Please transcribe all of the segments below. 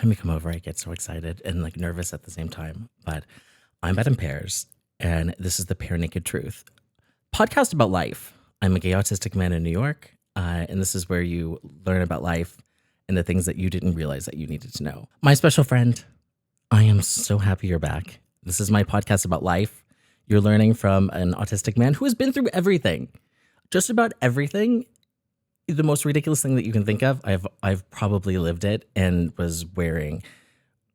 time you come over, I get so excited and like nervous at the same time. But I'm Bed and Pears, and this is the Pear Naked Truth podcast about life. I'm a gay autistic man in New York, and this is where you learn about life and the things that you didn't realize that you needed to know. My special friend, I am so happy you're back. This is my podcast about life. You're learning from an autistic man who has been through everything, just about everything. The most ridiculous thing that you can think of, I've probably lived it and was wearing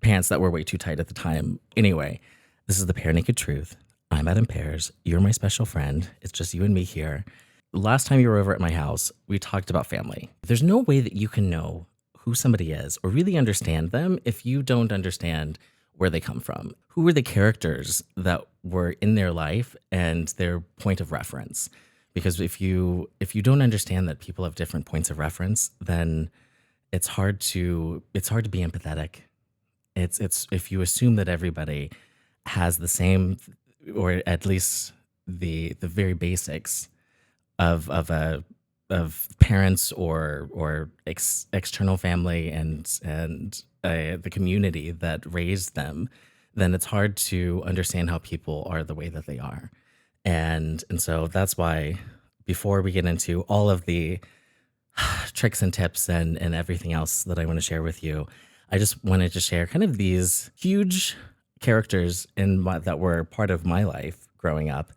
pants that were way too tight at the time. Anyway, this is the Pear Naked Truth. I'm Adam Pears. You're my special friend. It's just you and me here. Last time you were over at my house, we talked about family. There's no way that you can know who somebody is or really understand them if you don't understand where they come from. Who were the characters that were in their life and their point of reference? Because if you don't understand that people have different points of reference, then it's hard to be empathetic. It's if you assume that everybody has the same, or at least the very basics of parents or external family and the community that raised them, then it's hard to understand how people are the way that they are. And so that's why before we get into all of the tricks and tips and everything else that I want to share with you, I just wanted to share kind of these huge characters that were part of my life growing up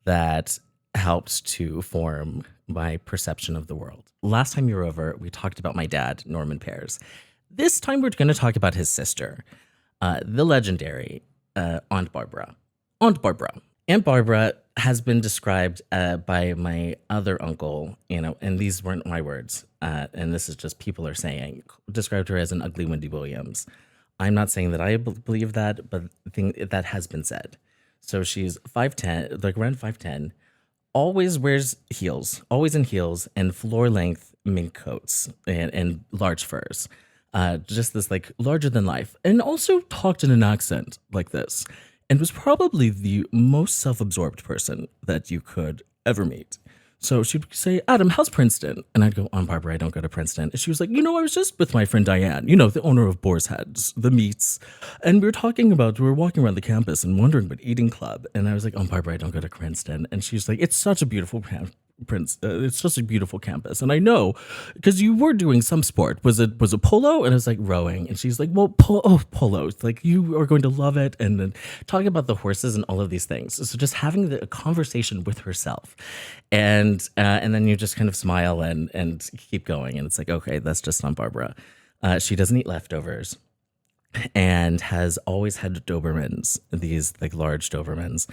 that helped to form my perception of the world. Last time you were over, we talked about my dad, Norman Pears. This time we're going to talk about his sister, the legendary Aunt Barbara. Aunt Barbara. Aunt Barbara has been described by my other uncle, and these weren't my words, and this is just people are saying, described her as an ugly Wendy Williams. I'm not saying that I believe that, but that has been said. So she's 5'10", like around 5'10", always wears heels, always in heels, and floor-length mink coats and large furs. Just this like larger than life, and also talked in an accent like this. And was probably the most self-absorbed person that you could ever meet. So she'd say, Adam, how's Princeton? And I'd go, Aunt Barbara, I don't go to Princeton. And she was like, I was just with my friend Diane, the owner of Boar's Heads, the meats. And we were walking around the campus and wondering about eating club. And I was like, Aunt Barbara, I don't go to Princeton. And she's like, it's such a beautiful it's such a beautiful campus. And I know, because you were doing some sport. Was it polo? And I was like, rowing. And she's like, well, polo. It's like, you are going to love it. And then talking about the horses and all of these things. So just having a conversation with herself. And then you just kind of smile and keep going. And it's like, okay, that's just Aunt Barbara. She doesn't eat leftovers and has always had Dobermans, these like large Dobermans.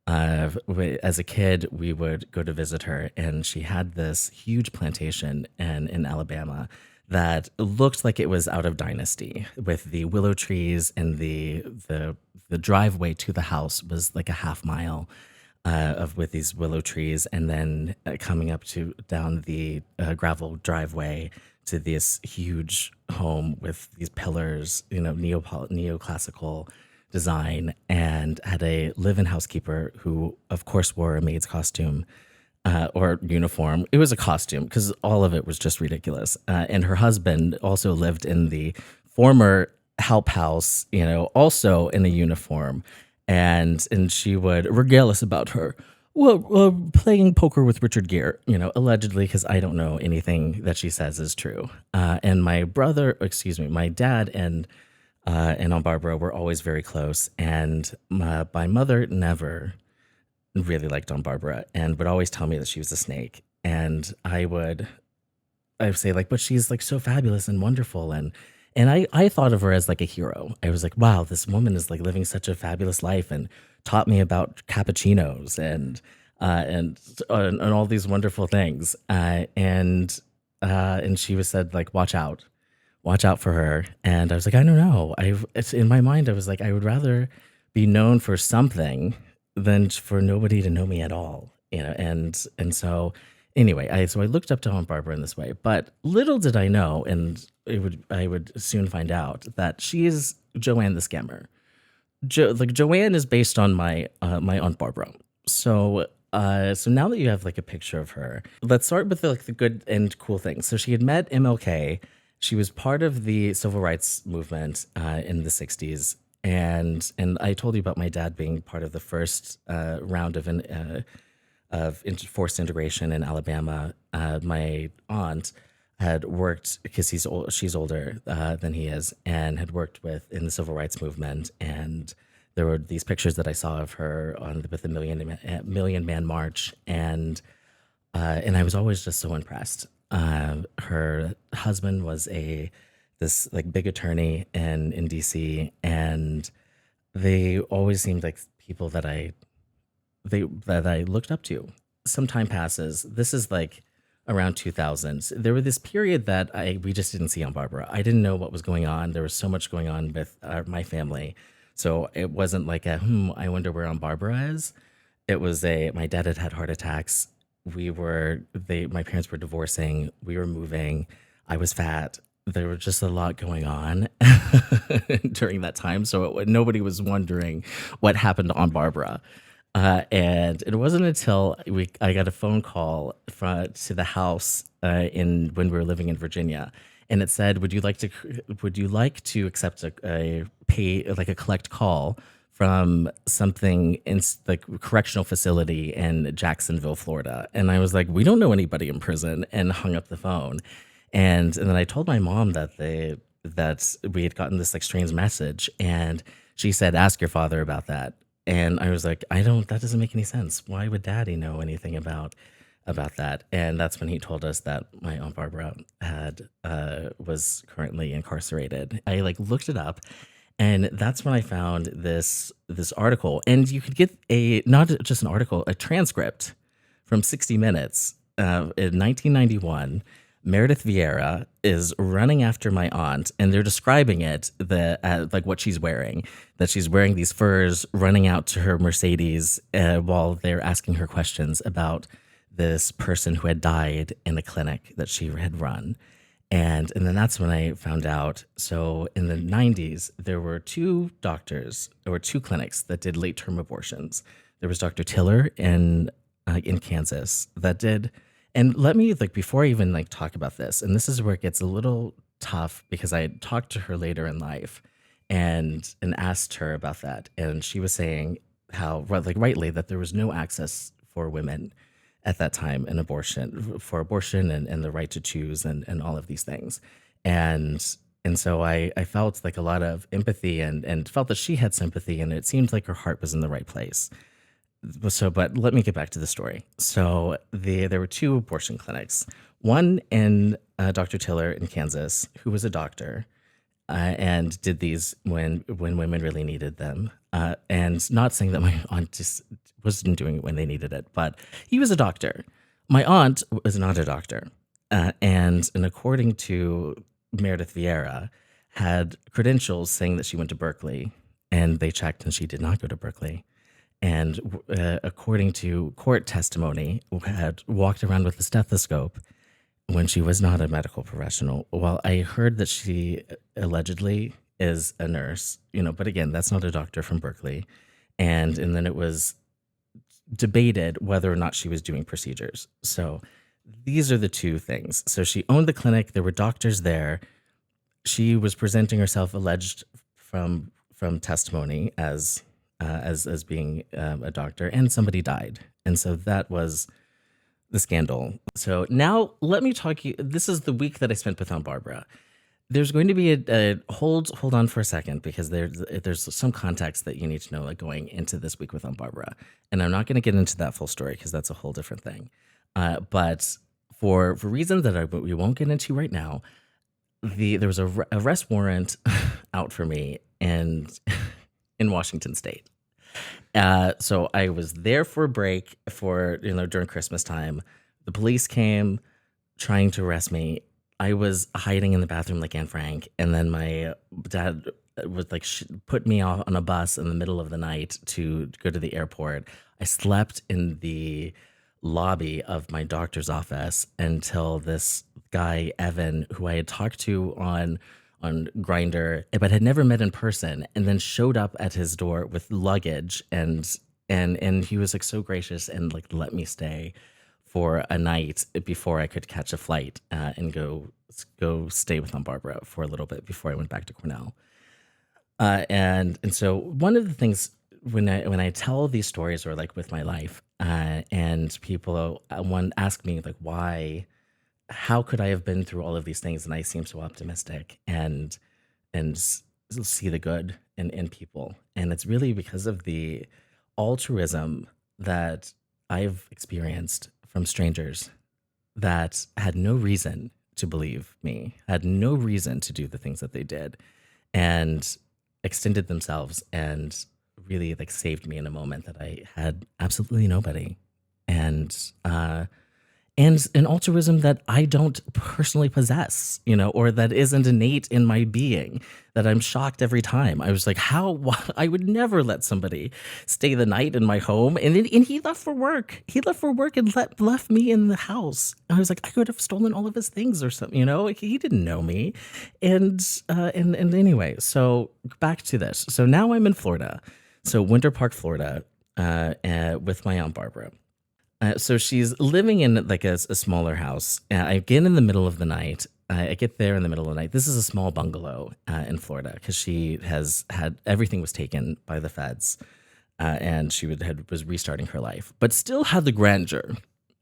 As a kid, we would go to visit her, and she had this huge plantation in Alabama that looked like it was out of Dynasty, with the willow trees, and the driveway to the house was like a half mile with these willow trees, and then coming up down the gravel driveway to this huge home with these pillars, neoclassical design, and had a live-in housekeeper who, of course, wore a maid's costume or uniform. It was a costume because all of it was just ridiculous. And her husband also lived in the former help house, also in a uniform. And she would regale us about her. Well, playing poker with Richard Gere, allegedly, because I don't know anything that she says is true. And my dad and Aunt Barbara were always very close, and my mother never really liked Aunt Barbara and would always tell me that she was a snake. And I would say like, but she's like so fabulous and wonderful, and I thought of her as like a hero. I was like, wow, this woman is like living such a fabulous life and taught me about cappuccinos and all these wonderful things. And she was said like, watch out for her. And I was like, I don't know. It's in my mind, I was like, I would rather be known for something than for nobody to know me at all, and so anyway, I looked up to Aunt Barbara in this way, but little did I know, and I would soon find out that she is Joanne the Scammer. Joanne is based on my Aunt Barbara. So now that you have like a picture of her, let's start with the good and cool things. So she had met MLK. She was part of the civil rights movement in the 60s. And I told you about my dad being part of the first round of forced integration in Alabama. My aunt had worked because she's older than he is, and had worked in the civil rights movement. And there were these pictures that I saw of her with the Million Man March, and I was always just so impressed. Her husband was this like big attorney in DC, and they always seemed like people that I looked up to. Some time passes. This is like around 2000s. There was this period that we just didn't see on Barbara. I didn't know what was going on. There was so much going on with my family, so it wasn't like I wonder where Aunt Barbara is. It was my dad had heart attacks. My parents were divorcing. We were moving. I was fat. There was just a lot going on during that time. So nobody was wondering what happened to Aunt Barbara. And it wasn't until I got a phone call to the house when we were living in Virginia, and it said, "Would you like to accept a collect call from something in like correctional facility in Jacksonville, Florida?" And I was like, "We don't know anybody in prison," and hung up the phone. And then I told my mom that we had gotten this like strange message, and she said, "Ask your father about that." And I was like, that doesn't make any sense. Why would Daddy know anything about that? And that's when he told us that my Aunt Barbara was currently incarcerated. I like looked it up, and that's when I found this article. And you could get not just an article, a transcript from 60 Minutes in 1991. Meredith Vieira is running after my aunt, and they're describing it like what she's wearing. That she's wearing these furs, running out to her Mercedes while they're asking her questions about this person who had died in a clinic that she had run. And then that's when I found out. So in the 90s, there were two clinics that did late term abortions. There was Dr. Tiller in Kansas that did. And let me before I even talk about this, and this is where it gets a little tough, because I talked to her later in life and asked her about that, and she was saying how rightly that there was no access for women at that time in abortion and the right to choose and all of these things. And so I felt like a lot of empathy and felt that she had sympathy, and it seemed like her heart was in the right place. But let me get back to the story. So there were two abortion clinics. One in Dr. Tiller in Kansas, who was a doctor, and did these when women really needed them. And not saying that my aunt just wasn't doing it when they needed it, but he was a doctor. My aunt was not a doctor, and according to Meredith Vieira, had credentials saying that she went to Berkeley, and they checked, and she did not go to Berkeley. And according to court testimony, had walked around with a stethoscope when she was not a medical professional. Well, I heard that she allegedly is a nurse, but again, that's not a doctor from Berkeley. And then it was debated whether or not she was doing procedures. So these are the two things. So she owned the clinic. There were doctors there. She was presenting herself alleged from testimony as being a doctor, and somebody died. And so that was the scandal. So now let me talk you. This is the week that I spent with Aunt Barbara. There's going to be a hold on for a second, because there's some context that you need to know going into this week with Aunt Barbara. And I'm not going to get into that full story, because that's a whole different thing. But for reasons that we won't get into right now, there was a arrest warrant out for me in Washington State. So I was there for a break during Christmas time. The police came trying to arrest me. I was hiding in the bathroom like Anne Frank, and then my dad would put me off on a bus in the middle of the night to go to the airport. I slept in the lobby of my doctor's office until this guy, Evan, who I had talked to on Grindr, but had never met in person, and then showed up at his door with luggage, and he was so gracious and let me stay for a night before I could catch a flight and go stay with Aunt Barbara for a little bit before I went back to Cornell. And so one of the things when I tell these stories or like with my life, and people one ask me like why, how could I have been through all of these things and I seem so optimistic and see the good in people, and it's really because of the altruism that I've experienced from strangers that had no reason to believe me, had no reason to do the things that they did, and extended themselves and really like saved me in a moment that I had absolutely nobody. And and an altruism that I don't personally possess, or that isn't innate in my being, that I'm shocked every time. I was like, how? Why? I would never let somebody stay the night in my home. And he left for work. He left for work and left me in the house. I was like, I could have stolen all of his things or something, Like, he didn't know me. And anyway, so back to this. So now I'm in Florida. So Winter Park, Florida, with my Aunt Barbara. So she's living in like a smaller house. I get in the middle of the night. I get there in the middle of the night. This is a small bungalow in Florida because she has had everything was taken by the feds, and she was restarting her life, but still had the grandeur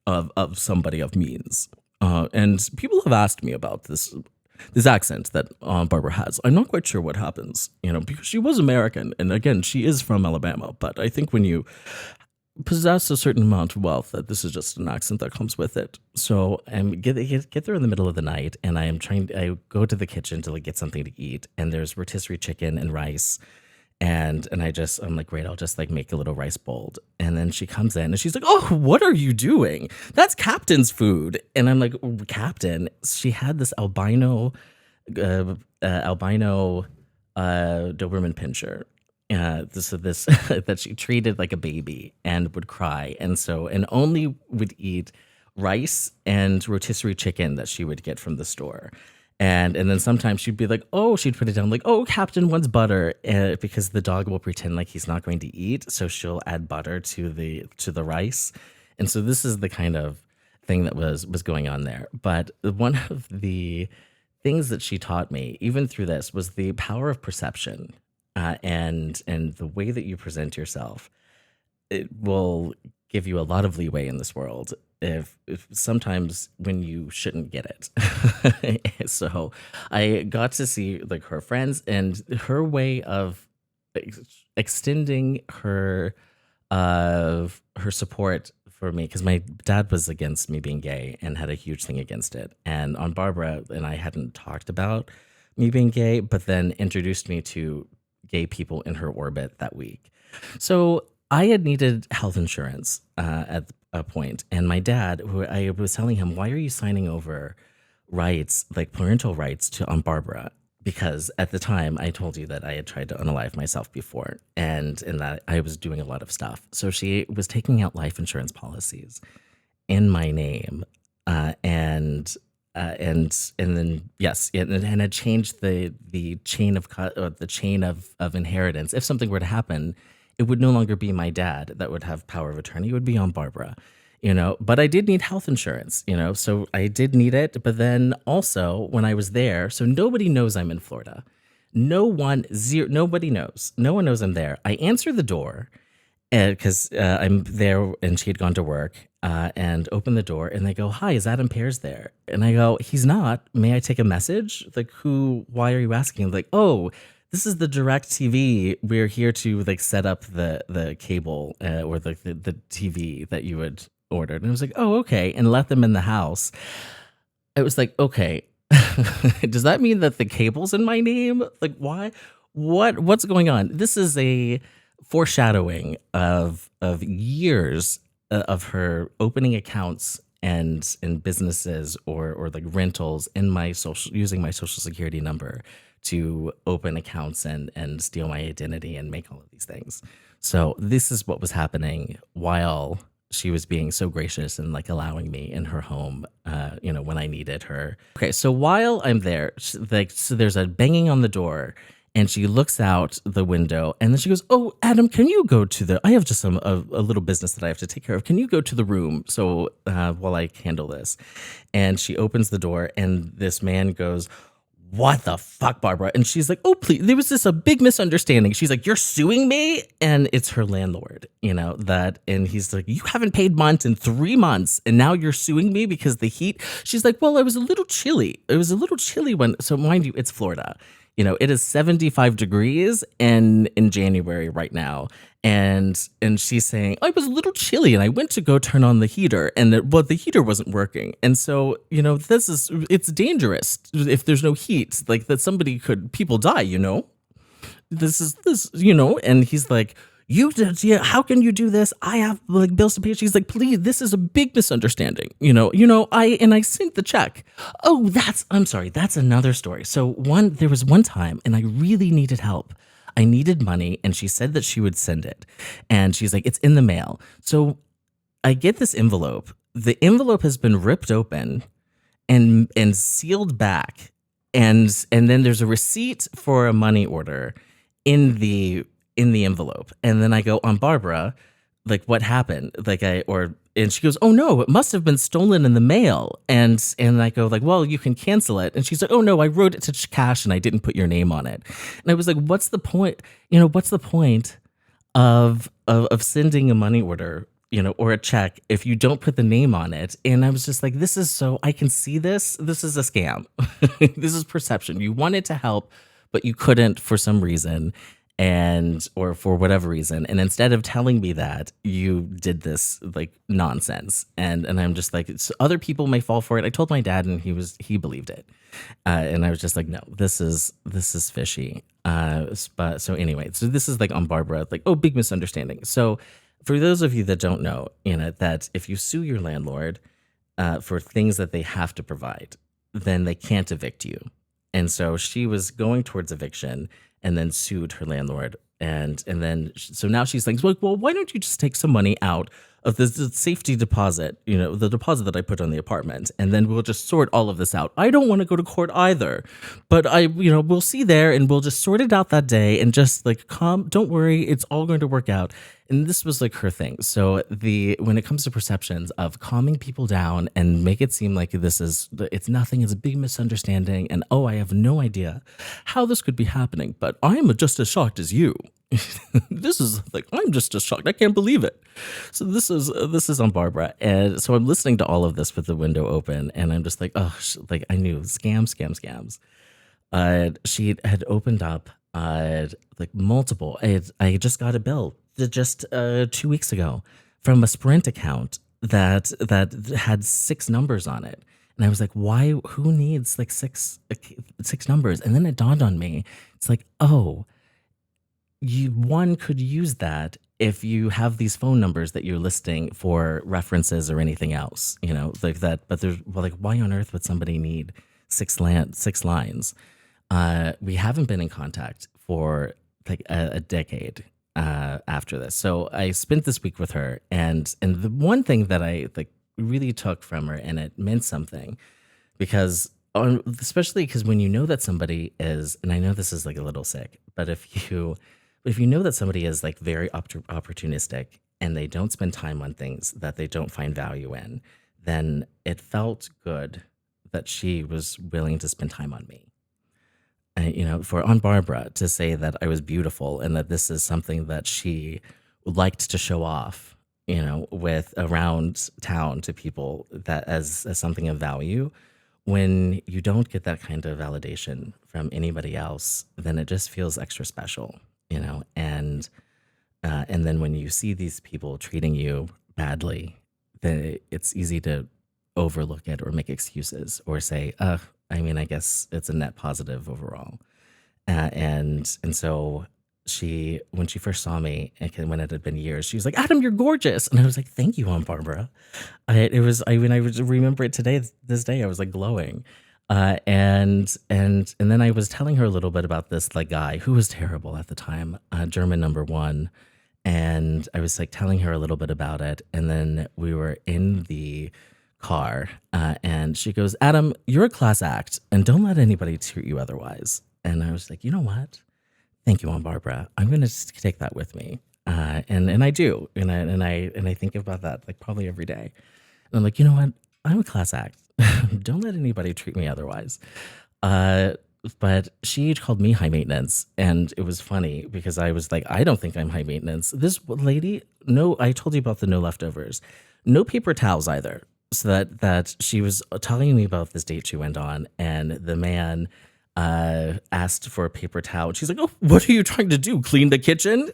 of somebody of means. And people have asked me about this accent that Barbara has. I'm not quite sure what happens, because she was American, and again, she is from Alabama. But I think when you possess a certain amount of wealth, that this is just an accent that comes with it. So I get there in the middle of the night, and I go to the kitchen to like get something to eat, and there's rotisserie chicken and rice, and I'm like, great, I'll just like make a little rice bowl. And then she comes in and she's like, oh, what are you doing? That's Captain's food. And I'm like, Captain? She had this albino Doberman Pinscher. This that she treated like a baby and would cry, and only would eat rice and rotisserie chicken that she would get from the store, and then sometimes she'd be like, oh, she'd put it down like, oh, Captain wants butter, because the dog will pretend like he's not going to eat, so she'll add butter to the rice, and so this is the kind of thing that was going on there. But one of the things that she taught me, even through this, was the power of perception. And the way that you present yourself, it will give you a lot of leeway in this world. If sometimes when you shouldn't get it. So I got to see like her friends and her way of extending her support for me, because my dad was against me being gay and had a huge thing against it. And Aunt Barbara and I hadn't talked about me being gay, but then introduced me to gay people in her orbit that week. So I had needed health insurance at a point, and my dad, who I was telling him, why are you signing over rights, like parental rights, to Aunt Barbara? Because at the time I told you that I had tried to unalive myself before, and that I was doing a lot of stuff. So she was taking out life insurance policies in my name, and then yes, and it changed the chain of inheritance. If something were to happen, it would no longer be my dad that would have power of attorney. It would be Aunt Barbara, But I did need health insurance, so I did need it. But then also when I was there, so nobody knows I'm in Florida. Nobody knows. No one knows I'm there. I answer the door because I'm there, and she had gone to work, and open the door, and they go, hi, is Adam Pears there? And I go, he's not. May I take a message? Like, why are you asking? Like, oh, this is the Direct TV. We're here to like set up the cable or the TV that you had ordered. And I was like, oh, okay. And let them in the house. I was like, okay, does that mean that the cable's in my name? Like, why? What's going on? This is a foreshadowing of years of her opening accounts and in businesses or like rentals using my social security number to open accounts and steal my identity and make all of these things. So this is what was happening while she was being so gracious and like allowing me in her home, when I needed her. Okay, so while I'm there, so there's a banging on the door, And she looks out the window and then she goes, "Oh, Adam, can you go to I have just a little business that I have to take care of. Can you go to the room so while I handle this?" And she opens the door and this man goes, "What the fuck, Barbara?" And she's like, "Oh, please, there was this a big misunderstanding." She's like, "You're suing me?" And it's her landlord, and he's like, "You haven't paid rent in 3 months and now you're suing me because the heat." She's like, "Well, it was a little chilly. It was a little chilly so mind you, it's Florida. It is 75 degrees in January right now. And she's saying, "I was a little chilly and I went to go turn on the heater and the heater wasn't working. And so, it's dangerous if there's no heat, like that people die. And he's like, "You did, yeah, how can you do this? I have like bills to pay." She's like, "Please, this is a big misunderstanding. I sent the check." Oh, I'm sorry, that's another story. So there was one time and I really needed help. I needed money and she said that she would send it. And she's like, "It's in the mail." So I get this envelope. The envelope has been ripped open and sealed back. And then there's a receipt for a money order in the envelope. And then I go, "On Barbara, like what happened?" And she goes, "Oh no, it must have been stolen in the mail." And I go like, "Well, you can cancel it." And she's like, "Oh no, I wrote it to cash and I didn't put your name on it." And I was like, "What's the point? What's the point of sending a money order, or a check if you don't put the name on it?" And I was just like, I can see this. This is a scam. This is perception. You wanted to help, but you couldn't for some reason. Or for whatever reason, and instead of telling me that, you did this like nonsense, and I'm just like, other people may fall for it. I told my dad, and he believed it, and I was just like, "No, this is fishy." But so anyway, so this is like on Barbara, like, oh, big misunderstanding. So for those of you that don't know, that if you sue your landlord for things that they have to provide, then they can't evict you. And so she was going towards eviction and then sued her landlord. So now she's like, "Well, why don't you just take some money out of the safety deposit, the deposit that I put on the apartment, and then we'll just sort all of this out. I don't want to go to court either, but we'll see there and we'll just sort it out that day and just like, don't worry, it's all going to work out." And this was like her thing. So when it comes to perceptions of calming people down and make it seem like it's nothing, it's a big misunderstanding, and oh, I have no idea how this could be happening, but I'm just as shocked as you. This is like, I'm just as shocked. I can't believe it. So this is on Barbara. And so I'm listening to all of this with the window open, and I'm just like, oh, like I knew scams. She had opened up like multiple. I just got a bill just 2 weeks ago from a Sprint account that had 6 numbers on it. And I was like, why? Who needs like six numbers? And then it dawned on me. It's like, oh, one could use that if you have these phone numbers that you're listing for references or anything else, like that. But why on earth would somebody need 6 lines? We haven't been in contact for like a decade after this. So I spent this week with her, and the one thing that I like really took from her, and it meant something, especially because when you know that somebody is, and I know this is like a little sick, but if you know that somebody is like very opportunistic and they don't spend time on things that they don't find value in, then it felt good that she was willing to spend time on me. For on Barbara to say that I was beautiful and that this is something that she liked to show off, with around town to people, that as something of value. When you don't get that kind of validation from anybody else, then it just feels extra special, and then when you see these people treating you badly, then it's easy to overlook it or make excuses or say, I guess it's a net positive overall. And so when she first saw me, and when it had been years, she was like, "Adam, you're gorgeous." And I was like, "Thank you, Aunt Barbara." I remember it today, this day, I was like glowing. And then I was telling her a little bit about this like guy who was terrible at the time, German number 1. And I was like telling her a little bit about it. And then we were in the car, and she goes, "Adam, you're a class act and don't let anybody treat you otherwise." And I was like, you know what? Thank you, Aunt Barbara. I'm gonna take that with me, and I do, and I think about that like probably every day. And I'm like, you know what? I'm a class act. Don't let anybody treat me otherwise. Uh, but she called me high maintenance, and it was funny because I was like, I don't think I'm high maintenance. This lady, no, I told you about the no leftovers, no paper towels either. So that she was telling me about this date she went on, and the man asked for a paper towel. She's like, "Oh, what are you trying to do? Clean the kitchen?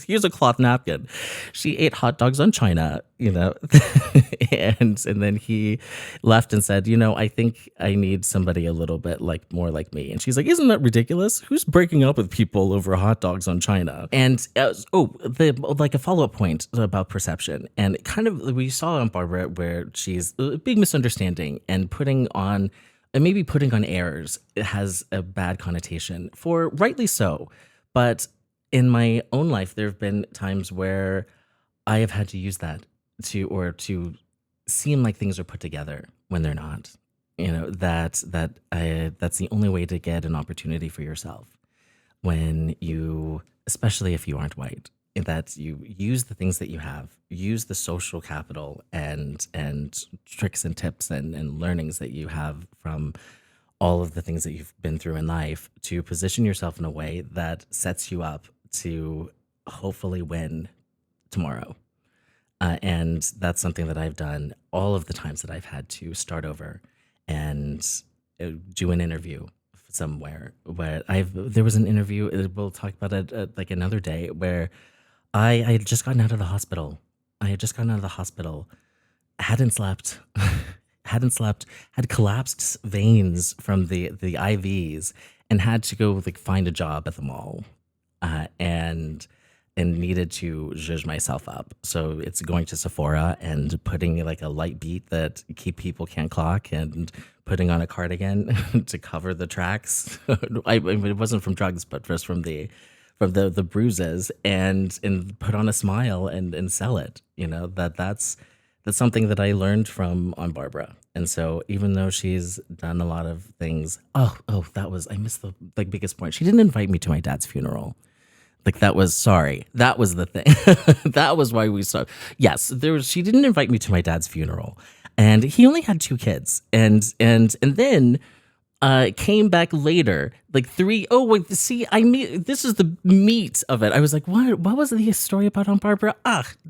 Here's a cloth napkin." She ate hot dogs on China, and then he left and said, "I think I need somebody a little bit like more like me." And she's like, "Isn't that ridiculous? Who's breaking up with people over hot dogs on China?" And like a follow up point about perception, and kind of we saw on Barbara where she's a big misunderstanding and maybe putting on airs has a bad connotation, for rightly so. But in my own life, there have been times where I have had to use that to seem like things are put together when they're not. That's the only way to get an opportunity for yourself, when you, especially if you aren't white, that you use the things that you have, use the social capital and tricks and tips and learnings that you have from all of the things that you've been through in life to position yourself in a way that sets you up to hopefully win tomorrow. And that's something that I've done all of the times that I've had to start over and do an interview somewhere. Where there was an interview, we'll talk about it like another day, where I had just gotten out of the hospital. I had just gotten out of the hospital, hadn't slept, had collapsed veins from the IVs, and had to go like find a job at the mall, and needed to zhuzh myself up. So it's going to Sephora and putting like a light beat that keep people can't clock, and putting on a cardigan to cover the tracks. It wasn't from drugs, but just from the bruises, and put on a smile and sell it. That's something that I learned from on Barbara. And so even though she's done a lot of things, I missed the like biggest point. She didn't invite me to my dad's funeral. Like that was the thing. That was why we saw. Yes, she didn't invite me to my dad's funeral, and he only had 2 kids, and then came back later, like 3. Oh, wait, see, this is the meat of it. I was like, what was the story about Aunt Barbara?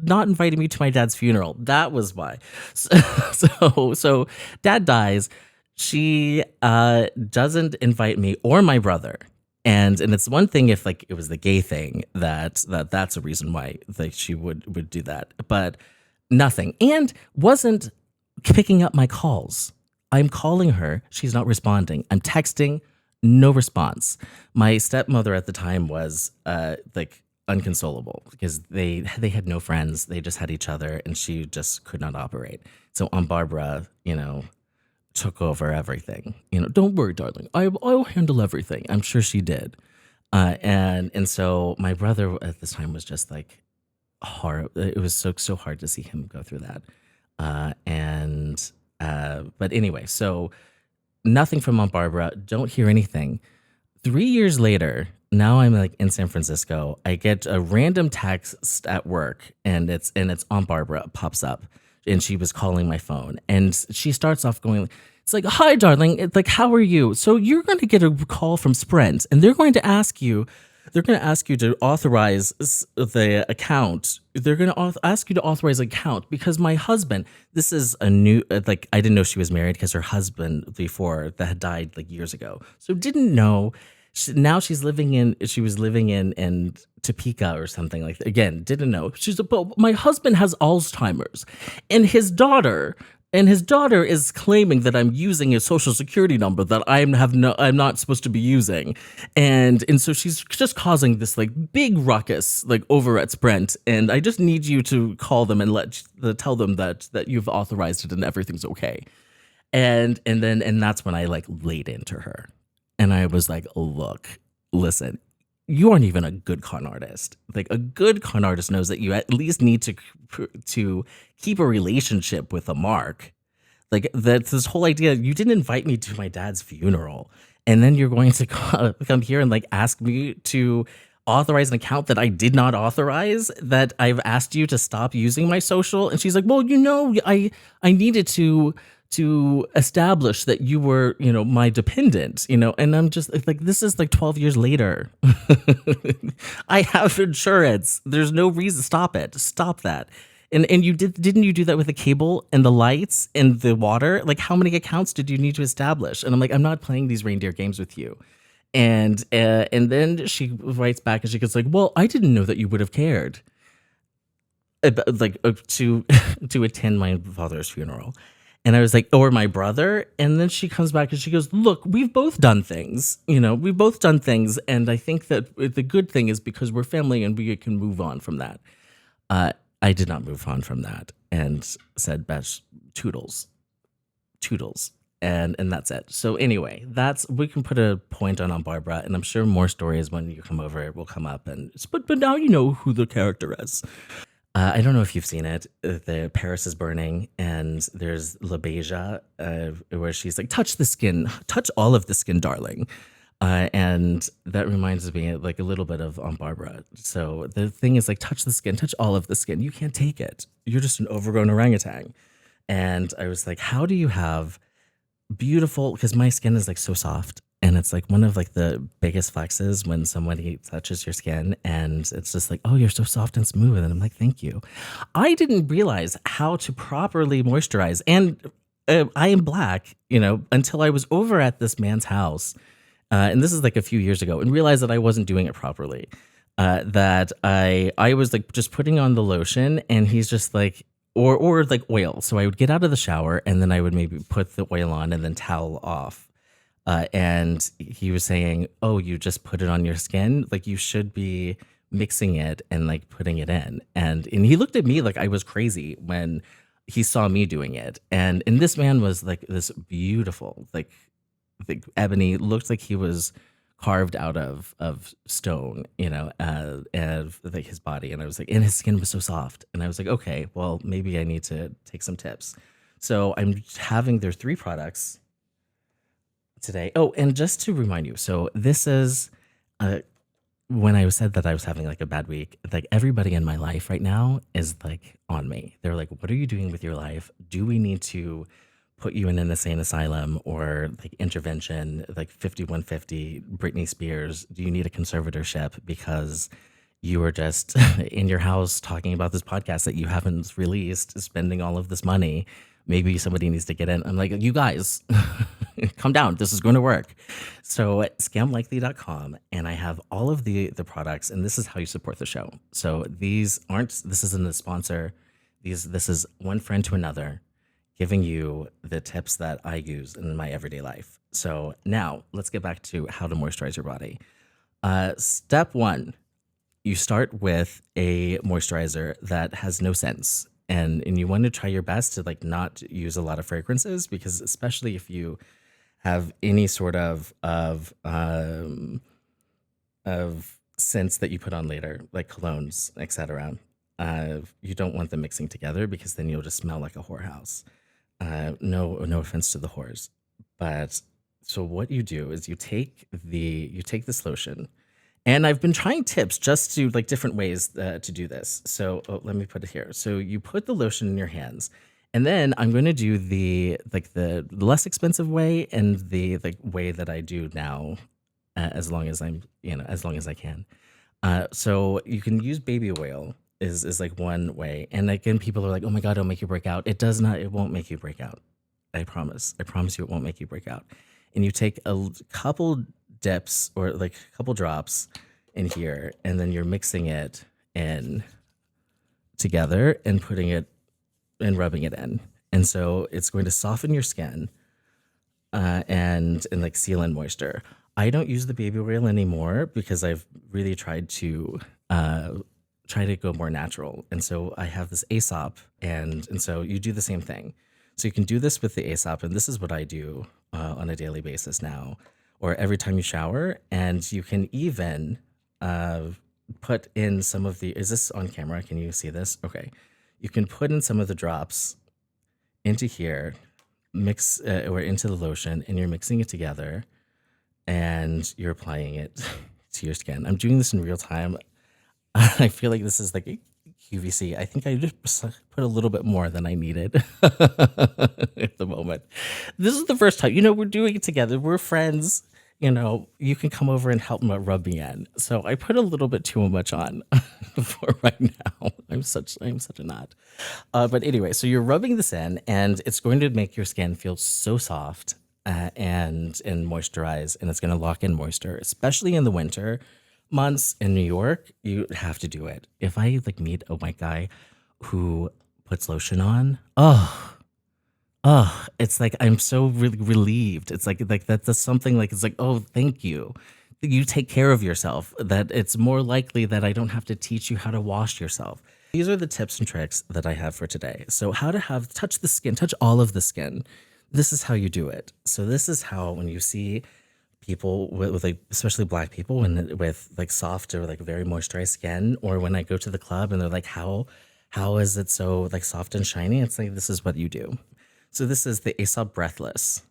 Not inviting me to my dad's funeral. That was why. So dad dies. She doesn't invite me or my brother. And it's one thing if like it was the gay thing that's a reason why like she would do that, but nothing, and wasn't picking up my calls. I'm calling her, she's not responding. I'm texting, no response. My stepmother at the time was like unconsolable because they had no friends. They just had each other, and she just could not operate. So Aunt Barbara, took over everything. Don't worry, darling. I'll handle everything. I'm sure she did. And so my brother at this time was just like hard. It was so hard to see him go through that. But anyway, so nothing from Aunt Barbara. Don't hear anything. 3 years later, now I'm like in San Francisco. I get a random text at work, and it's Aunt Barbara pops up, and she was calling my phone, and she starts off going, it's like, "Hi, darling. It's like, how are you? So you're going to get a call from Sprint, and they're going to ask you to authorize the account. They're going to ask you to authorize an account because my husband," this is a new, like, I didn't know she was married because her husband before that had died like years ago. So didn't know. Now she was living in Topeka or something like that. Again, didn't know. She's like, "But my husband has Alzheimer's, and his daughter is claiming that I'm using a social security number that I'm not supposed to be using," and so she's just causing this like big ruckus like over at Sprint, and I just need you to call them and tell them that you've authorized it and everything's okay, and that's when I like laid into her. And I was like, "Look, listen, you aren't even a good con artist. Like a good con artist knows that you at least need to keep a relationship with a mark. Like that's this whole idea. You didn't invite me to my dad's funeral, And then you're going to come here and like ask me to authorize an account that I did not authorize, that I've asked you to stop using my social. And she's like, well, I needed to establish that you were, my dependent, and I'm just like, this is like 12 years later. I have insurance. There's no reason. Stop it. Stop that. And didn't you do that with the cable and the lights and the water? Like, how many accounts did you need to establish? And I'm like, I'm not playing these reindeer games with you. And then she writes back and she goes like, well, I didn't know that you would have cared to to attend my father's funeral. And I was like, or my brother. And then she comes back and she goes, look, we've both done things, we've both done things. And I think that the good thing is because we're family and we can move on from that. I did not move on from that and said, best toodles. And that's it. So anyway, we can put a point on Barbara, and I'm sure more stories when you come over will come up. But now you know who the character is. I don't know if you've seen it. The Paris is burning, and there's La Beja, where she's like, touch the skin, touch all of the skin, darling. And that reminds me like a little bit of Aunt Barbara. So the thing is like, touch the skin, touch all of the skin. You can't take it. You're just an overgrown orangutan. And I was like, how do you have beautiful, because my skin is like so soft. And it's like one of like the biggest flexes when somebody touches your skin and it's just like, oh, you're so soft and smooth. And I'm like, thank you. I didn't realize how to properly moisturize. And I am black, until I was over at this man's house. And this is like a few years ago, and realized that I wasn't doing it properly. That I was like just putting on the lotion, and he's just like, or like oil. So I would get out of the shower, and then I would maybe put the oil on and then towel off. And he was saying, oh, you just put it on your skin? Like you should be mixing it and like putting it in. And he looked at me like I was crazy when he saw me doing it. And this man was like this beautiful, like ebony, looked like he was carved out of stone, and like his body. And I was like, and his skin was so soft. And I was like, okay, well, maybe I need to take some tips. So I'm having their 3 products today. Oh, and just to remind you, so this is when I said that I was having like a bad week, like everybody in my life right now is like on me. They're like, what are you doing with your life? Do we need to put you in an insane asylum or like intervention, like 5150 Britney Spears? Do you need a conservatorship because you were just in your house talking about this podcast that you haven't released, spending all of this money? Maybe somebody needs to get in. I'm like, you guys, calm down. This is going to work. So scamlikely.com, and I have all of the products, and this is how you support the show. So this isn't a sponsor. This is one friend to another, giving you the tips that I use in my everyday life. So now let's get back to how to moisturize your body. Step 1, you start with a moisturizer that has no scents. And you want to try your best to like not use a lot of fragrances, because especially if you have any sort of scents that you put on later, like colognes, etc. You don't want them mixing together, because then you'll just smell like a whorehouse. No offense to the whores, but so what you do is you take this lotion, and I've been trying tips just to like different ways to do this. So let me put it here. So you put the lotion in your hands, and then I'm going to do the less expensive way and the way that I do now, as long as I can. So you can use baby oil is like one way. And again, people are like, oh my God, it'll make you break out. It does not, it won't make you break out. I promise you it won't make you break out. And you take a couple dips or like a couple drops in here, and then you're mixing it in together and putting it and rubbing it in. And so it's going to soften your skin and like seal in moisture. I don't use the baby oil anymore because I've really tried to go more natural. And so I have this Aesop, and so you do the same thing. So you can do this with the Aesop, and this is what I do on a daily basis now, or every time you shower. And you can even put in some of the, is this on camera? Can you see this? Okay. You can put in some of the drops into here, mix or into the lotion, and you're mixing it together. and you're applying it to your skin. I'm doing this in real time. I feel like this is like a QVC. I think I just put a little bit more than I needed at the moment. This is the first time, we're doing it together. We're friends. You can come over and help me rub me in. So I put a little bit too much on for right now. I'm such a nut. But anyway, so you're rubbing this in, and it's going to make your skin feel so soft and moisturize, and it's going to lock in moisture, especially in the winter months in New York. You have to do it. If I like meet a white guy who puts lotion on, it's like I'm so really relieved. It's like that's something like it's like, oh, thank you. You take care of yourself. That it's more likely that I don't have to teach you how to wash yourself. These are the tips and tricks that I have for today. So how to touch the skin, touch all of the skin. This is how you do it. So this is how, when you see people with like, especially Black people, with like soft or like very moisturized skin, or when I go to the club and they're like, how is it so like soft and shiny? It's like, this is what you do. So this is the Aesop Breathless,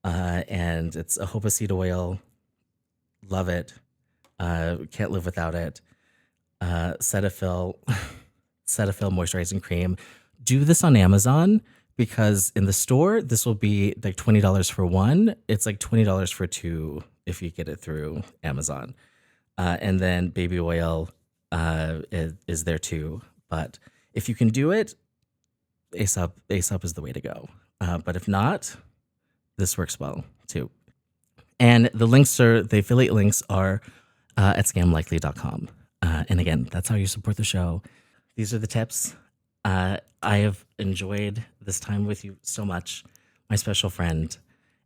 and it's a jojoba seed oil. Love it. Can't live without it. Cetaphil, Cetaphil moisturizing cream. Do this on Amazon, because in the store this will be like $20 for one. It's like $20 for two if you get it through Amazon. And then baby oil is there too. But if you can do it, Aesop is the way to go. But if not, this works well too. And the affiliate links are at scamlikely.com. And again, that's how you support the show. These are the tips. I have enjoyed this time with you so much, my special friend.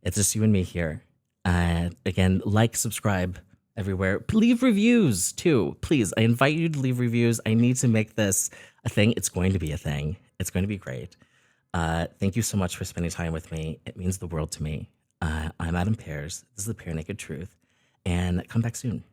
It's just you and me here. Again, subscribe everywhere. Leave reviews too, please. I invite you to leave reviews. I need to make this a thing. It's going to be a thing. It's going to be great. Thank you so much for spending time with me. It means the world to me. I'm Adam Pears. This is the Bare Naked Truth. And come back soon.